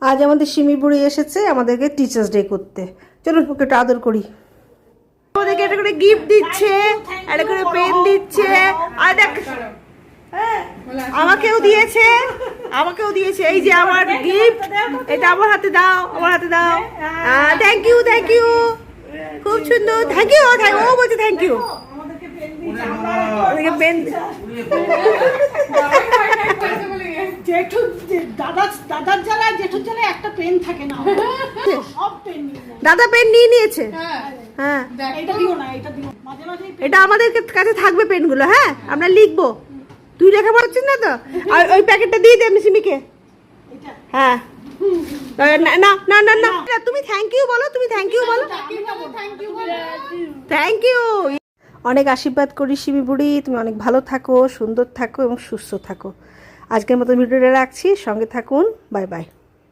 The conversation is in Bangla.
আজ আমাদের সিমি বুড়ি এসেছে আমাদেরকে টিচার্স ডে করতে। চলুন ওকে একটু আদর করি। আমাদেরকে একটা করে গিফট দিচ্ছে, একটা করে পেন দিচ্ছে। আর দেখ আমাকেও দিয়েছে, আমাকেও দিয়েছে। এই যে আমার গিফট, এটা আমার হাতে দাও, আমার হাতে দাও। থ্যাংক ইউ, থ্যাংক ইউ, খুব সুন্দর। থ্যাংক ইউ, ও বলছে থ্যাংক ইউ। পেন জেঠু দাদার জ্বালায় জেঠুর জ্বালায় একটা পেন থাকে না, সব পেন দাদা পেন নিয়ে নিয়েছে। হ্যাঁ এটা দিও না, এটা দিও মাঝে মাঝে। এটা আমাদের কাছে থাকবে পেনগুলো। হ্যাঁ আমরা লিখবো, তুই লেখা পাচ্ছিস না তো। আর ওই প্যাকেটটা দিয়ে দে মিসিমিকে। হ্যাঁ না না না না না, তুমি থ্যাংক ইউ বলো, তুমি থ্যাংক ইউ বলো। Thank you. অনেক আশীর্বাদ করি সিমি বুড়ি, তুমি অনেক ভালো থাকো, সুন্দর থাকো এবং সুস্থ থাকো। আজকের মতো ভিডিওটা রাখছি, সঙ্গে থাকুন। Bye bye.